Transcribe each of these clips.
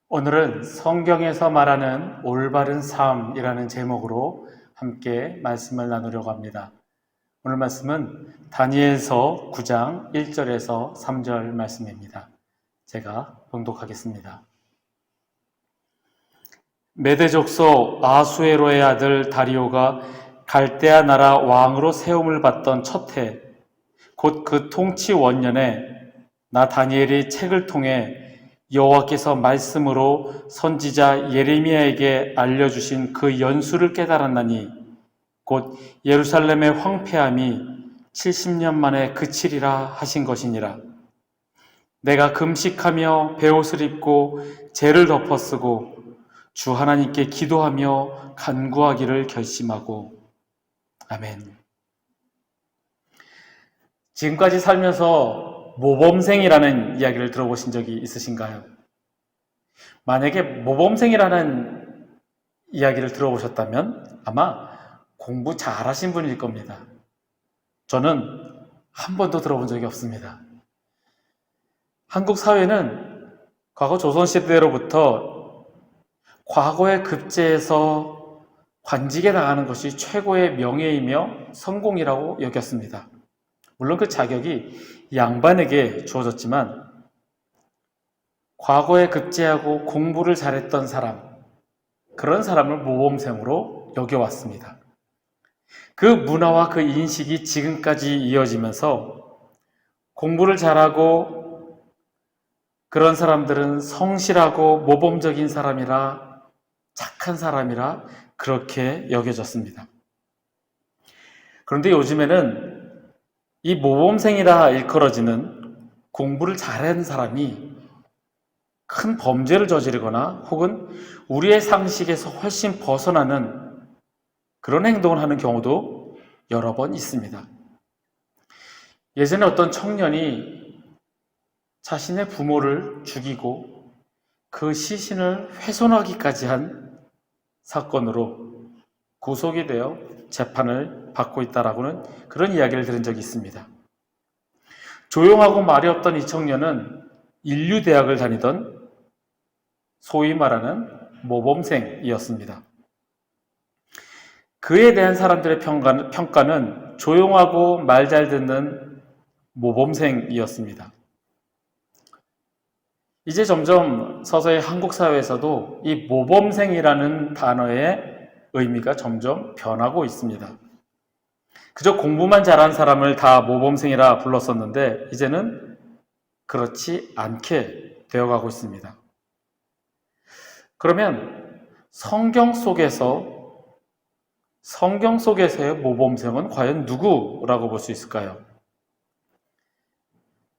오늘은 성경에서 말하는 올바른 삶이라는 제목으로 함께 말씀을 나누려고 합니다. 오늘 말씀은 다니엘서 9장 1절에서 3절 말씀입니다. 제가 봉독하겠습니다. 메대 족속 아수에로의 아들 다리오가 갈대아 나라 왕으로 세움을 받던 첫 해, 곧 그 통치 원년에 나 다니엘이 책을 통해 여호와께서 말씀으로 선지자 예레미야에게 알려주신 그 연수를 깨달았나니 곧 예루살렘의 황폐함이 70년 만에 그치리라 하신 것이니라. 내가 금식하며 베옷을 입고 재를 덮어쓰고 주 하나님께 기도하며 간구하기를 결심하고. 아멘. 지금까지 살면서 모범생이라는 이야기를 들어보신 적이 있으신가요? 만약에 모범생이라는 이야기를 들어보셨다면 아마 공부 잘하신 분일 겁니다. 저는 한 번도 들어본 적이 없습니다. 한국 사회는 과거 조선시대로부터 과거의 급제에서 관직에 나가는 것이 최고의 명예이며 성공이라고 여겼습니다. 물론 그 자격이 양반에게 주어졌지만 과거에 급제하고 공부를 잘했던 사람, 그런 사람을 모범생으로 여겨왔습니다. 그 문화와 그 인식이 지금까지 이어지면서 공부를 잘하고 그런 사람들은 성실하고 모범적인 사람이라, 착한 사람이라 그렇게 여겨졌습니다. 그런데 요즘에는 이 모범생이라 일컬어지는 공부를 잘하는 사람이 큰 범죄를 저지르거나 혹은 우리의 상식에서 훨씬 벗어나는 그런 행동을 하는 경우도 여러 번 있습니다. 예전에 어떤 청년이 자신의 부모를 죽이고 그 시신을 훼손하기까지 한 사건으로 구속이 되어 재판을 받고 있다라고는 그런 이야기를 들은 적이 있습니다. 조용하고 말이 없던 이 청년은 인류대학을 다니던 소위 말하는 모범생이었습니다. 그에 대한 사람들의 평가는 조용하고 말 잘 듣는 모범생이었습니다. 이제 점점 서서히 한국 사회에서도 이 모범생이라는 단어의 의미가 점점 변하고 있습니다. 그저 공부만 잘한 사람을 다 모범생이라 불렀었는데 이제는 그렇지 않게 되어가고 있습니다. 그러면 성경 속에서의 모범생은 과연 누구라고 볼 수 있을까요?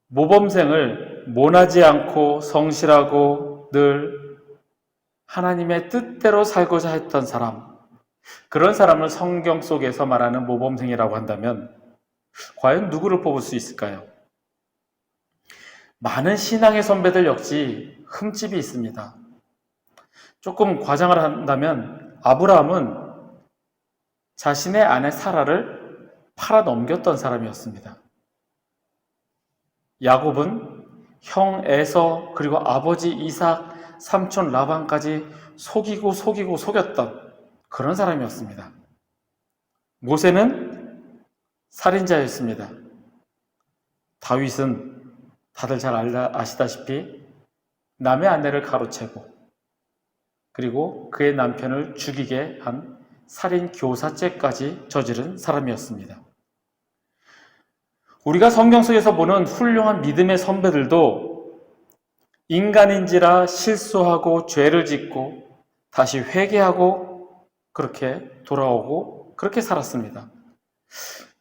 모범생을 모나지 않고 성실하고 늘 하나님의 뜻대로 살고자 했던 사람, 그런 사람을 성경 속에서 말하는 모범생이라고 한다면 과연 누구를 뽑을 수 있을까요? 많은 신앙의 선배들 역시 흠집이 있습니다. 조금 과장을 한다면 아브라함은 자신의 아내 사라를 팔아 넘겼던 사람이었습니다. 야곱은 형 에서 그리고 아버지 이삭, 삼촌 라반까지 속였던 그런 사람이었습니다. 모세는 살인자였습니다. 다윗은 다들 잘 아시다시피 남의 아내를 가로채고 그리고 그의 남편을 죽이게 한 살인 교사죄까지 저지른 사람이었습니다. 우리가 성경 속에서 보는 훌륭한 믿음의 선배들도 인간인지라 실수하고 죄를 짓고 다시 회개하고 그렇게 돌아오고 그렇게 살았습니다.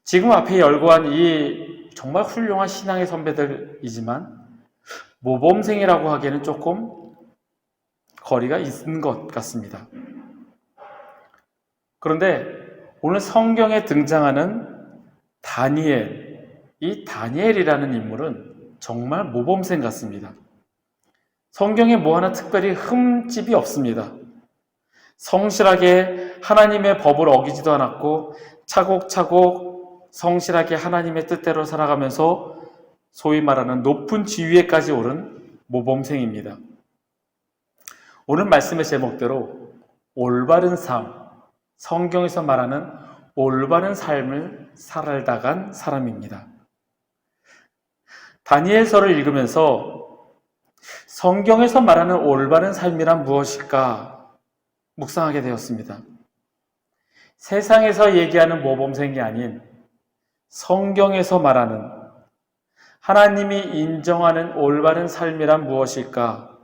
지금 앞에 열거한 이 정말 훌륭한 신앙의 선배들이지만 모범생이라고 하기에는 조금 거리가 있는 것 같습니다. 그런데 오늘 성경에 등장하는 이 다니엘이라는 인물은 정말 모범생 같습니다. 성경에 뭐 하나 특별히 흠집이 없습니다. 성실하게 하나님의 법을 어기지도 않았고 차곡차곡 성실하게 하나님의 뜻대로 살아가면서 소위 말하는 높은 지위에까지 오른 모범생입니다. 오늘 말씀의 제목대로 올바른 삶, 성경에서 말하는 올바른 삶을 살아가간 사람입니다. 다니엘서를 읽으면서 성경에서 말하는 올바른 삶이란 무엇일까 묵상하게 되었습니다. 세상에서 얘기하는 모범생이 아닌 성경에서 말하는 하나님이 인정하는 올바른 삶이란 무엇일까?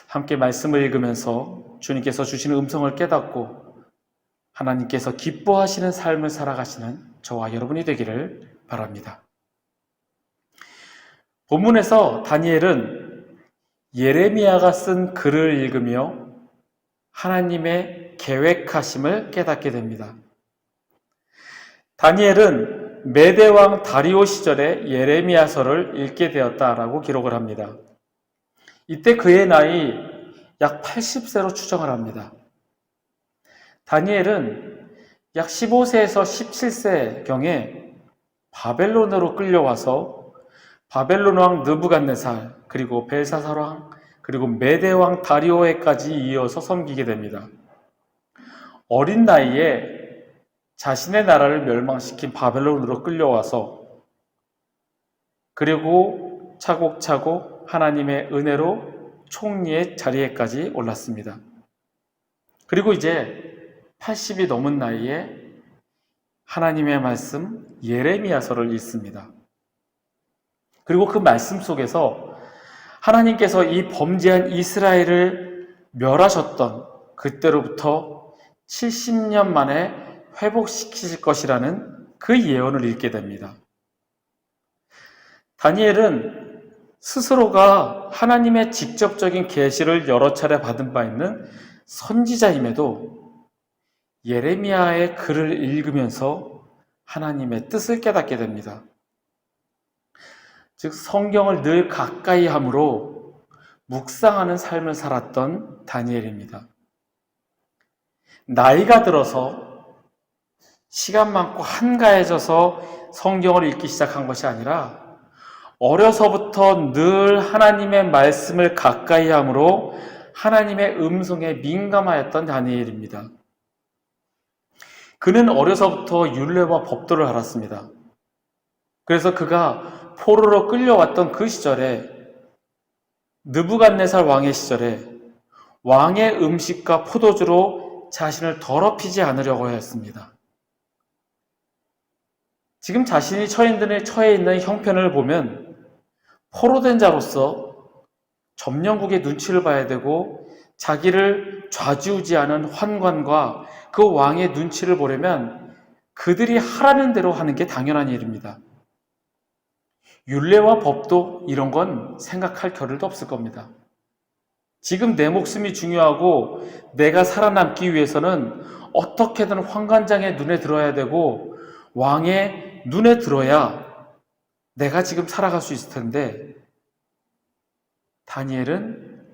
함께 말씀을 읽으면서 주님께서 주시는 음성을 깨닫고 하나님께서 기뻐하시는 삶을 살아가시는 저와 여러분이 되기를 바랍니다. 본문에서 다니엘은 예레미야가 쓴 글을 읽으며 하나님의 계획하심을 깨닫게 됩니다. 다니엘은 메대왕 다리오 시절에 예레미야서를 읽게 되었다라고 기록을 합니다. 이때 그의 나이 약 80세로 추정을 합니다. 다니엘은 약 15세에서 17세경에 바벨론으로 끌려와서 바벨론 왕 느부갓네살, 그리고 벨사살 왕, 그리고 메대 왕 다리오에까지 이어서 섬기게 됩니다. 어린 나이에 자신의 나라를 멸망시킨 바벨론으로 끌려와서 그리고 차곡차곡 하나님의 은혜로 총리의 자리에까지 올랐습니다. 그리고 이제 80이 넘은 나이에 하나님의 말씀 예레미야서를 읽습니다. 그리고 그 말씀 속에서 하나님께서 이 범죄한 이스라엘을 멸하셨던 그때로부터 70년 만에 회복시키실 것이라는 그 예언을 읽게 됩니다. 다니엘은 스스로가 하나님의 직접적인 계시를 여러 차례 받은 바 있는 선지자임에도 예레미야의 글을 읽으면서 하나님의 뜻을 깨닫게 됩니다. 즉 성경을 늘 가까이 함으로 묵상하는 삶을 살았던 다니엘입니다. 나이가 들어서 시간 많고 한가해져서 성경을 읽기 시작한 것이 아니라 어려서부터 늘 하나님의 말씀을 가까이 함으로 하나님의 음성에 민감하였던 다니엘입니다. 그는 어려서부터 율례와 법도를 알았습니다. 그래서 그가 포로로 끌려왔던 그 시절에 느부갓네살 왕의 시절에 왕의 음식과 포도주로 자신을 더럽히지 않으려고 했습니다. 지금 자신이 처해 있는 형편을 보면 포로된 자로서 점령국의 눈치를 봐야 되고 자기를 좌지우지하는 환관과 그 왕의 눈치를 보려면 그들이 하라는 대로 하는 게 당연한 일입니다. 율례와 법도 이런 건 생각할 겨를도 없을 겁니다. 지금 내 목숨이 중요하고 내가 살아남기 위해서는 어떻게든 환관장의 눈에 들어야 되고 왕의 눈에 들어야 내가 지금 살아갈 수 있을 텐데 다니엘은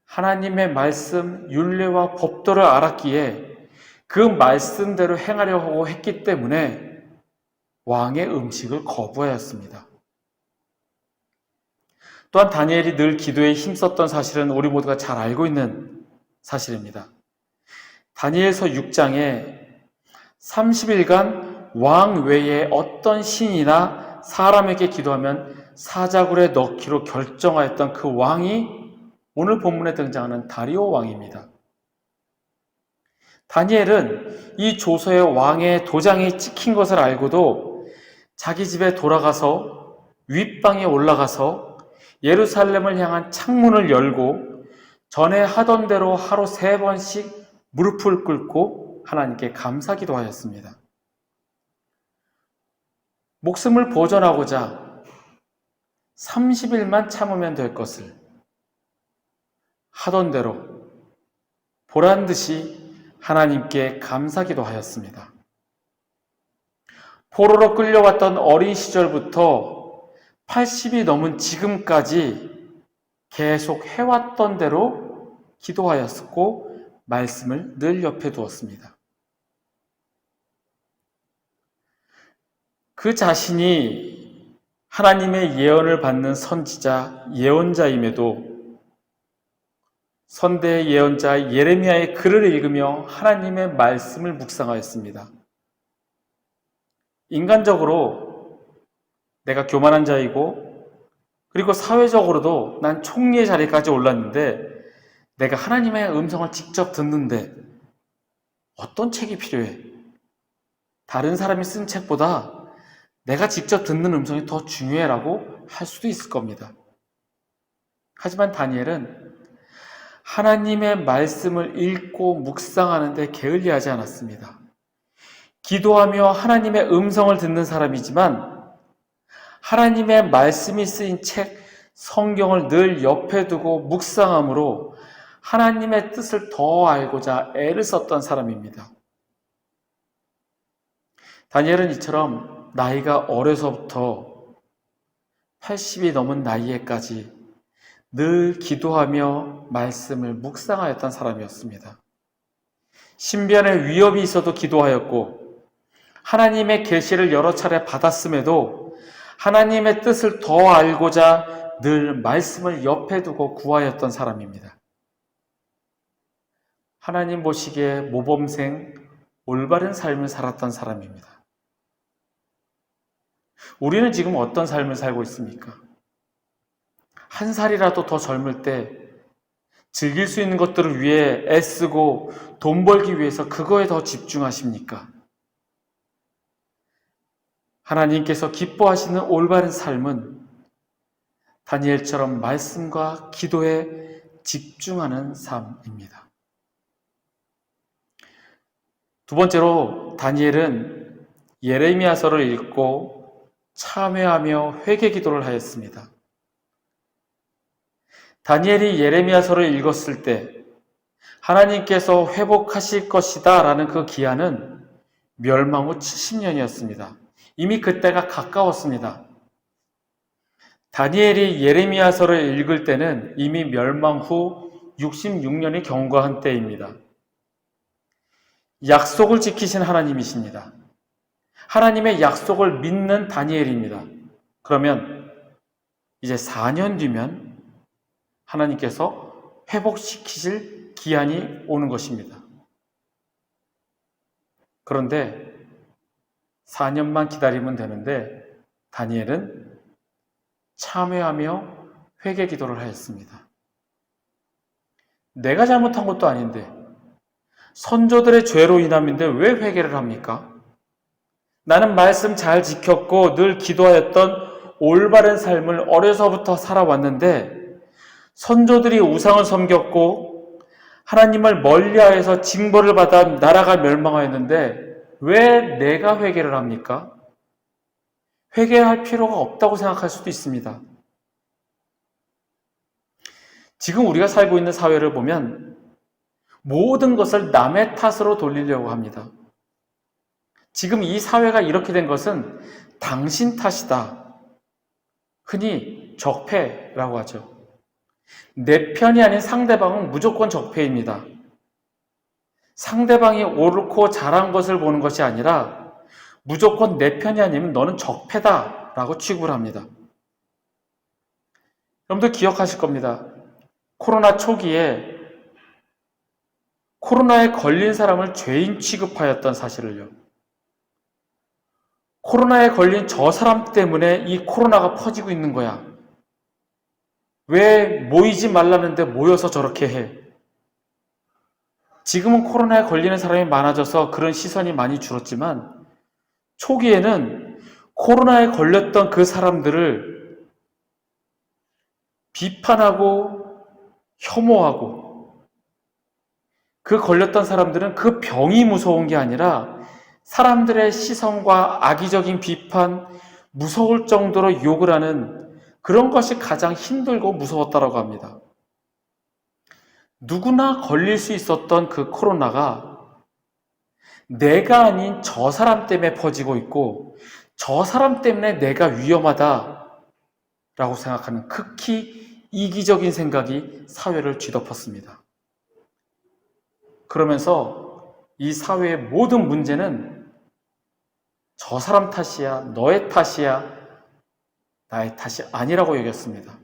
하나님의 말씀, 율례와 법도를 알았기에 그 말씀대로 행하려고 했기 때문에 왕의 음식을 거부하였습니다. 또한 다니엘이 늘 기도에 힘썼던 사실은 우리 모두가 잘 알고 있는 사실입니다. 다니엘서 6장에 30일간 왕 외에 어떤 신이나 사람에게 기도하면 사자굴에 넣기로 결정하였던 그 왕이 오늘 본문에 등장하는 다리오 왕입니다. 다니엘은 이 조서에 왕의 도장이 찍힌 것을 알고도 자기 집에 돌아가서 윗방에 올라가서 예루살렘을 향한 창문을 열고 전에 하던 대로 하루 3번씩 무릎을 꿇고 하나님께 감사기도 하였습니다. 목숨을 보존하고자 30일만 참으면 될 것을 하던 대로 보란 듯이 하나님께 감사기도 하였습니다. 포로로 끌려왔던 어린 시절부터 80이 넘은 지금까지 계속 해왔던 대로 기도하였고 말씀을 늘 옆에 두었습니다. 그 자신이 하나님의 예언을 받는 선지자, 예언자임에도 선대의 예언자 예레미야의 글을 읽으며 하나님의 말씀을 묵상하였습니다. 인간적으로 내가 교만한 자이고, 그리고 사회적으로도 난 총리의 자리까지 올랐는데, 내가 하나님의 음성을 직접 듣는데 어떤 책이 필요해? 다른 사람이 쓴 책보다 내가 직접 듣는 음성이 더 중요해라고 할 수도 있을 겁니다. 하지만 다니엘은 하나님의 말씀을 읽고 묵상하는데 게을리하지 않았습니다. 기도하며 하나님의 음성을 듣는 사람이지만 하나님의 말씀이 쓰인 책, 성경을 늘 옆에 두고 묵상함으로 하나님의 뜻을 더 알고자 애를 썼던 사람입니다. 다니엘은 이처럼 나이가 어려서부터 80이 넘은 나이에까지 늘 기도하며 말씀을 묵상하였던 사람이었습니다. 신변의 위협이 있어도 기도하였고, 하나님의 계시를 여러 차례 받았음에도 하나님의 뜻을 더 알고자 늘 말씀을 옆에 두고 구하였던 사람입니다. 하나님 보시기에 모범생, 올바른 삶을 살았던 사람입니다. 우리는 지금 어떤 삶을 살고 있습니까? 한 살이라도 더 젊을 때 즐길 수 있는 것들을 위해 애쓰고 돈 벌기 위해서 그거에 더 집중하십니까? 하나님께서 기뻐하시는 올바른 삶은 다니엘처럼 말씀과 기도에 집중하는 삶입니다. 두 번째로 다니엘은 예레미야서를 읽고 참회하며 회개 기도를 하였습니다. 다니엘이 예레미야서를 읽었을 때 하나님께서 회복하실 것이다 라는 그 기한은 멸망 후 70년이었습니다. 이미 그때가 가까웠습니다. 다니엘이 예레미야서를 읽을 때는 이미 멸망 후 66년이 경과한 때입니다. 약속을 지키신 하나님이십니다. 하나님의 약속을 믿는 다니엘입니다. 그러면 이제 4년 뒤면 하나님께서 회복시키실 기한이 오는 것입니다. 그런데 4년만 기다리면 되는데 다니엘은 참회하며 회개 기도를 하였습니다. 내가 잘못한 것도 아닌데 선조들의 죄로 인함인데 왜 회개를 합니까? 나는 말씀 잘 지켰고 늘 기도하였던 올바른 삶을 어려서부터 살아왔는데 선조들이 우상을 섬겼고 하나님을 멀리하여서 징벌을 받아 나라가 멸망하였는데 왜 내가 회개를 합니까? 회개할 필요가 없다고 생각할 수도 있습니다. 지금 우리가 살고 있는 사회를 보면 모든 것을 남의 탓으로 돌리려고 합니다. 지금 이 사회가 이렇게 된 것은 당신 탓이다. 흔히 적폐라고 하죠. 내 편이 아닌 상대방은 무조건 적폐입니다. 상대방이 옳고 잘한 것을 보는 것이 아니라 무조건 내 편이 아니면 너는 적폐다 라고 취급을 합니다. 여러분들 기억하실 겁니다. 코로나 초기에 코로나에 걸린 사람을 죄인 취급하였던 사실을요. 코로나에 걸린 저 사람 때문에 이 코로나가 퍼지고 있는 거야. 왜 모이지 말라는데 모여서 저렇게 해? 지금은 코로나에 걸리는 사람이 많아져서 그런 시선이 많이 줄었지만 초기에는 코로나에 걸렸던 그 사람들을 비판하고 혐오하고 그 걸렸던 사람들은 그 병이 무서운 게 아니라 사람들의 시선과 악의적인 비판, 무서울 정도로 욕을 하는 그런 것이 가장 힘들고 무서웠다고 합니다. 누구나 걸릴 수 있었던 그 코로나가 내가 아닌 저 사람 때문에 퍼지고 있고 저 사람 때문에 내가 위험하다라고 생각하는 극히 이기적인 생각이 사회를 뒤덮었습니다. 그러면서 이 사회의 모든 문제는 저 사람 탓이야, 너의 탓이야, 나의 탓이 아니라고 여겼습니다.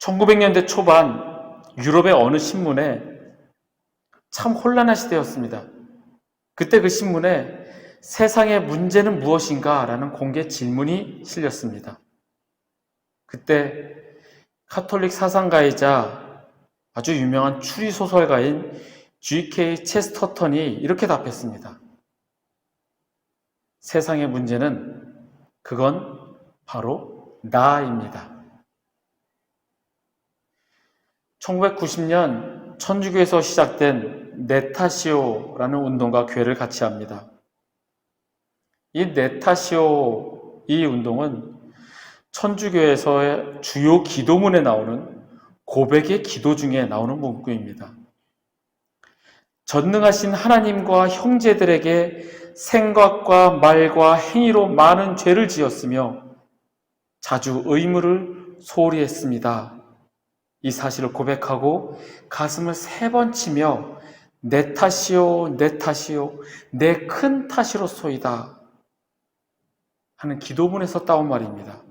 1900년대 초반 유럽의 어느 신문에 참 혼란한 시대였습니다. 그때 그 신문에 세상의 문제는 무엇인가? 라는 공개 질문이 실렸습니다. 그때 카톨릭 사상가이자 아주 유명한 추리소설가인 G.K. 체스터턴이 이렇게 답했습니다. 세상의 문제는 그건 바로 나입니다. 1990년 천주교에서 시작된 네타시오라는 운동과 교회를 같이 합니다. 이 네타시오 이 운동은 천주교에서의 주요 기도문에 나오는 고백의 기도 중에 나오는 문구입니다. 전능하신 하나님과 형제들에게 생각과 말과 행위로 많은 죄를 지었으며 자주 의무를 소홀히 했습니다. 이 사실을 고백하고 가슴을 3번 치며 내 탓이요, 내 탓이요, 내 큰 탓이로소이다 하는 기도문에서 따온 말입니다.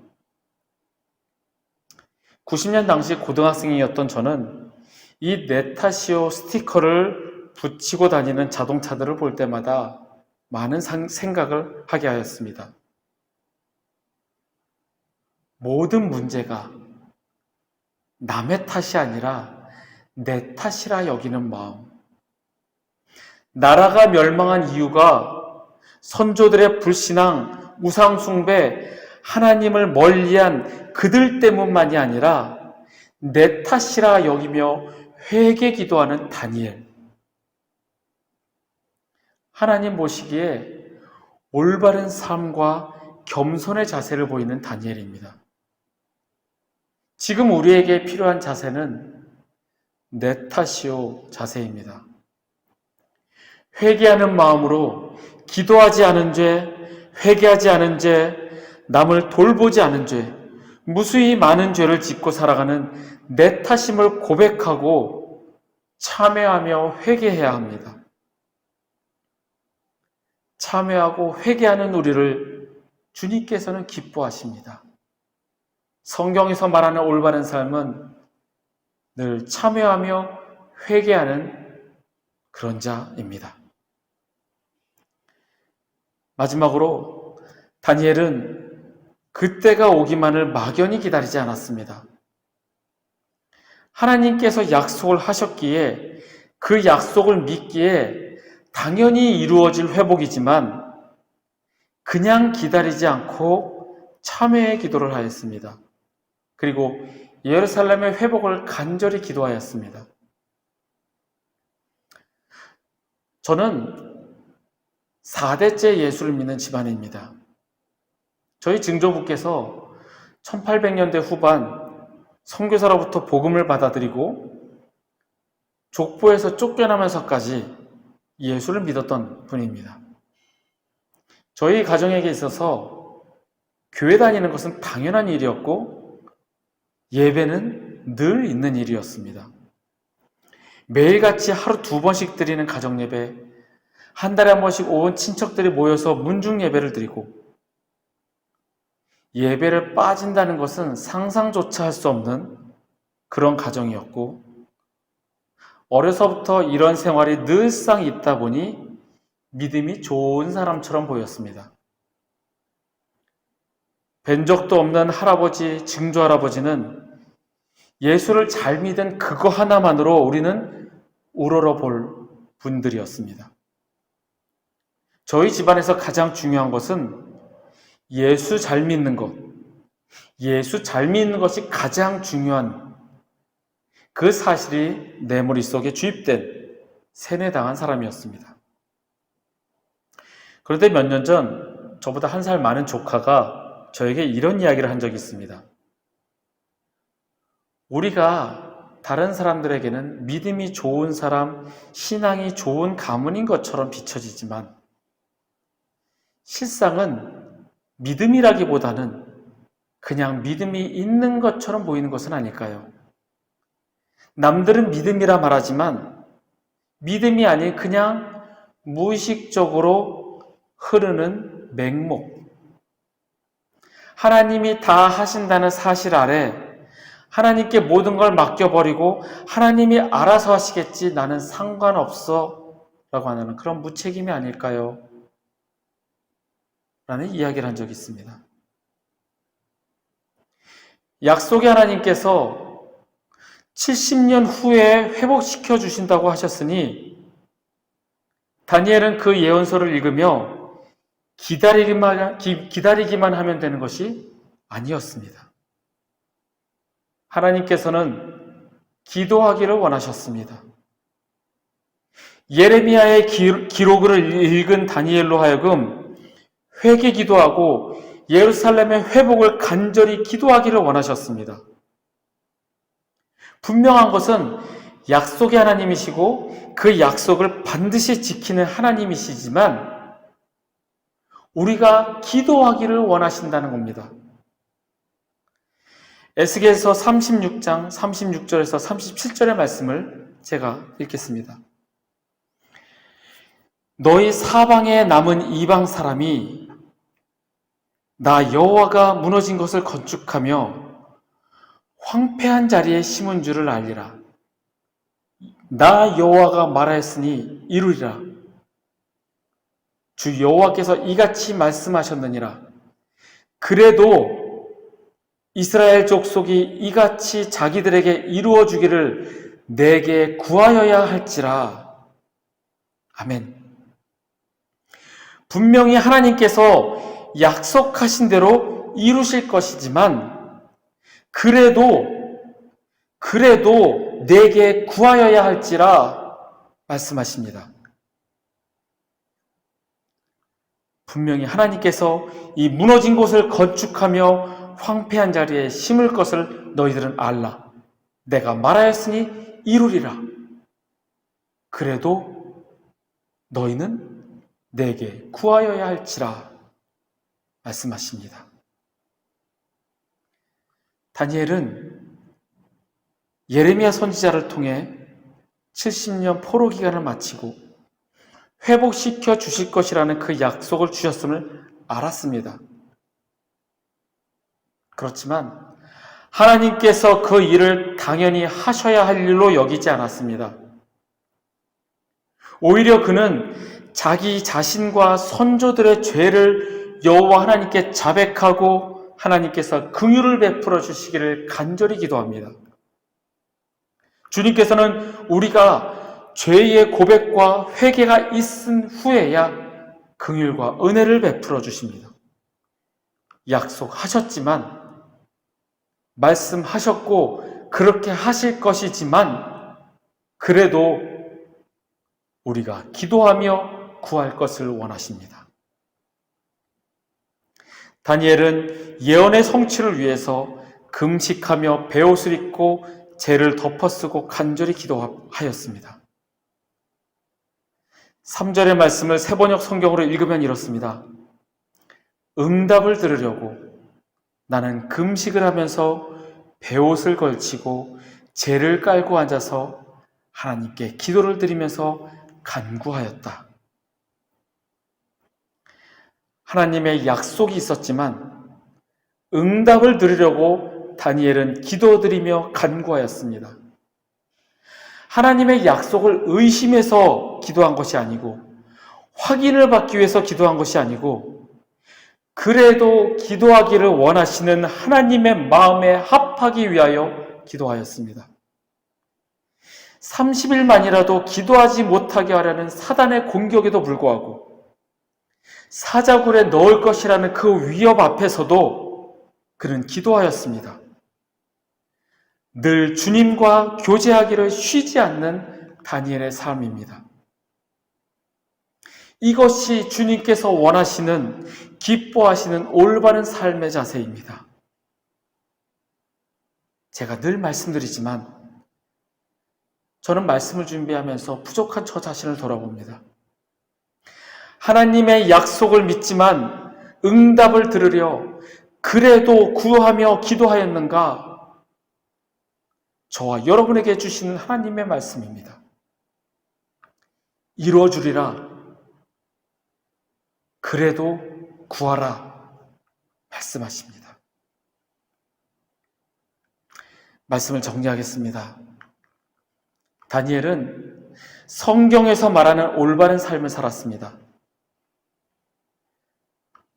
90년 당시 고등학생이었던 저는 이 내 탓이요 스티커를 붙이고 다니는 자동차들을 볼 때마다 많은 생각을 하게 하였습니다. 모든 문제가 남의 탓이 아니라 내 탓이라 여기는 마음. 나라가 멸망한 이유가 선조들의 불신앙, 우상숭배, 하나님을 멀리한 그들 때문만이 아니라 내 탓이라 여기며 회개 기도하는 다니엘. 하나님 보시기에 올바른 삶과 겸손의 자세를 보이는 다니엘입니다. 지금 우리에게 필요한 자세는 내 탓이요 자세입니다. 회개하는 마음으로 기도하지 않은 죄, 회개하지 않은 죄, 남을 돌보지 않은 죄, 무수히 많은 죄를 짓고 살아가는 내 탓임을 고백하고 참회하며 회개해야 합니다. 참회하고 회개하는 우리를 주님께서는 기뻐하십니다. 성경에서 말하는 올바른 삶은 늘 참회하며 회개하는 그런 자입니다. 마지막으로 다니엘은 그때가 오기만을 막연히 기다리지 않았습니다. 하나님께서 약속을 하셨기에 그 약속을 믿기에 당연히 이루어질 회복이지만 그냥 기다리지 않고 참회의 기도를 하였습니다. 그리고 예루살렘의 회복을 간절히 기도하였습니다. 저는 4대째 예수를 믿는 집안입니다. 저희 증조부께서 1800년대 후반 선교사로부터 복음을 받아들이고 족보에서 쫓겨나면서까지 예수를 믿었던 분입니다. 저희 가정에게 있어서 교회 다니는 것은 당연한 일이었고 예배는 늘 있는 일이었습니다. 매일같이 하루 2번씩 드리는 가정예배, 한 달에 한 번씩 온 친척들이 모여서 문중 예배를 드리고 예배를 빠진다는 것은 상상조차 할 수 없는 그런 가정이었고 어려서부터 이런 생활이 늘상 있다 보니 믿음이 좋은 사람처럼 보였습니다. 뵌 적도 없는 할아버지, 증조할아버지는 예수를 잘 믿은 그거 하나만으로 우리는 우러러볼 분들이었습니다. 저희 집안에서 가장 중요한 것은 예수 잘 믿는 것, 예수 잘 믿는 것이 가장 중요한 그 사실이 내 머릿속에 주입된 세뇌당한 사람이었습니다. 그런데 몇 년 전 저보다 1살 많은 조카가 저에게 이런 이야기를 한 적이 있습니다. 우리가 다른 사람들에게는 믿음이 좋은 사람, 신앙이 좋은 가문인 것처럼 비춰지지만 실상은 믿음이라기보다는 그냥 믿음이 있는 것처럼 보이는 것은 아닐까요? 남들은 믿음이라 말하지만 믿음이 아닌 그냥 무의식적으로 흐르는 맹목. 하나님이 다 하신다는 사실 아래 하나님께 모든 걸 맡겨버리고 하나님이 알아서 하시겠지, 나는 상관없어 라고 하는 그런 무책임이 아닐까요? 라는 이야기를 한 적이 있습니다. 약속의 하나님께서 70년 후에 회복시켜 주신다고 하셨으니 다니엘은 그 예언서를 읽으며 기다리기만 하면 되는 것이 아니었습니다. 하나님께서는 기도하기를 원하셨습니다. 예레미야의 기록을 읽은 다니엘로 하여금 회개 기도하고 예루살렘의 회복을 간절히 기도하기를 원하셨습니다. 분명한 것은 약속의 하나님이시고 그 약속을 반드시 지키는 하나님이시지만 우리가 기도하기를 원하신다는 겁니다. 에스겔서 36장 36절에서 37절의 말씀을 제가 읽겠습니다. 너희 사방에 남은 이방 사람이 나 여호와가 무너진 것을 건축하며 황폐한 자리에 심은 줄을 알리라. 나 여호와가 말하였으니 이루리라. 주 여호와께서 이같이 말씀하셨느니라. 그래도 이스라엘 족속이 이같이 자기들에게 이루어 주기를 내게 구하여야 할지라. 아멘. 분명히 하나님께서 약속하신 대로 이루실 것이지만 그래도 내게 구하여야 할지라 말씀하십니다. 분명히 하나님께서 이 무너진 곳을 건축하며 황폐한 자리에 심을 것을 너희들은 알라. 내가 말하였으니 이루리라. 그래도 너희는 내게 구하여야 할지라 말씀하십니다. 다니엘은 예레미야 선지자를 통해 70년 포로 기간을 마치고 회복시켜 주실 것이라는 그 약속을 주셨음을 알았습니다. 그렇지만 하나님께서 그 일을 당연히 하셔야 할 일로 여기지 않았습니다. 오히려 그는 자기 자신과 선조들의 죄를 여호와 하나님께 자백하고 하나님께서 긍휼을 베풀어 주시기를 간절히 기도합니다. 주님께서는 우리가 죄의 고백과 회개가 있은 후에야 긍휼과 은혜를 베풀어 주십니다. 약속하셨지만, 말씀하셨고 그렇게 하실 것이지만 그래도 우리가 기도하며 구할 것을 원하십니다. 다니엘은 예언의 성취를 위해서 금식하며 베옷을 입고 죄를 덮어쓰고 간절히 기도하였습니다. 3절의 말씀을 새번역 성경으로 읽으면 이렇습니다. 응답을 들으려고 나는 금식을 하면서 베옷을 걸치고 재를 깔고 앉아서 하나님께 기도를 드리면서 간구하였다. 하나님의 약속이 있었지만 응답을 들으려고 다니엘은 기도드리며 간구하였습니다. 하나님의 약속을 의심해서 기도한 것이 아니고 확인을 받기 위해서 기도한 것이 아니고 그래도 기도하기를 원하시는 하나님의 마음에 합하기 위하여 기도하였습니다. 30일만이라도 기도하지 못하게 하려는 사단의 공격에도 불구하고 사자굴에 넣을 것이라는 그 위협 앞에서도 그는 기도하였습니다. 늘 주님과 교제하기를 쉬지 않는 다니엘의 삶입니다. 이것이 주님께서 원하시는, 기뻐하시는 올바른 삶의 자세입니다. 제가 늘 말씀드리지만 저는 말씀을 준비하면서 부족한 저 자신을 돌아봅니다. 하나님의 약속을 믿지만 응답을 들으려 그래도 구하며 기도하였는가? 저와 여러분에게 주시는 하나님의 말씀입니다. 이루어주리라. 그래도 구하라. 말씀하십니다. 말씀을 정리하겠습니다. 다니엘은 성경에서 말하는 올바른 삶을 살았습니다.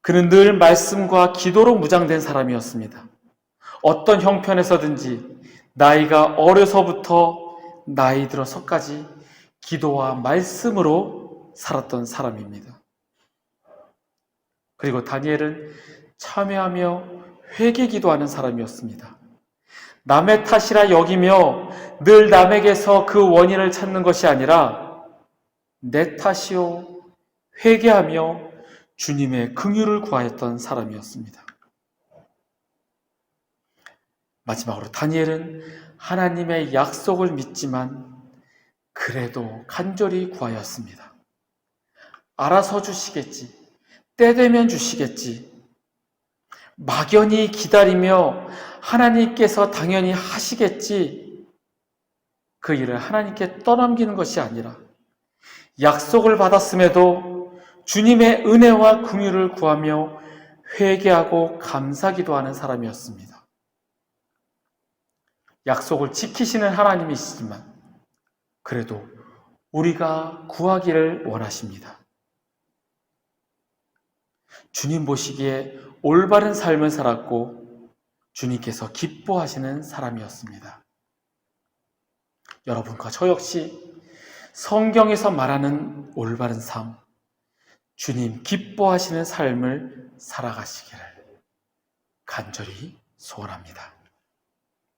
그는 늘 말씀과 기도로 무장된 사람이었습니다. 어떤 형편에서든지 나이가 어려서부터 나이 들어서까지 기도와 말씀으로 살았던 사람입니다. 그리고 다니엘은 참회하며 회개 기도하는 사람이었습니다. 남의 탓이라 여기며 늘 남에게서 그 원인을 찾는 것이 아니라 내 탓이요 회개하며 주님의 긍휼을 구하였던 사람이었습니다. 마지막으로 다니엘은 하나님의 약속을 믿지만 그래도 간절히 구하였습니다. 알아서 주시겠지, 때 되면 주시겠지, 막연히 기다리며 하나님께서 당연히 하시겠지, 그 일을 하나님께 떠넘기는 것이 아니라 약속을 받았음에도 주님의 은혜와 긍휼을 구하며 회개하고 감사기도하는 사람이었습니다. 약속을 지키시는 하나님이시지만 그래도 우리가 구하기를 원하십니다. 주님 보시기에 올바른 삶을 살았고 주님께서 기뻐하시는 사람이었습니다. 여러분과 저 역시 성경에서 말하는 올바른 삶, 주님 기뻐하시는 삶을 살아가시기를 간절히 소원합니다.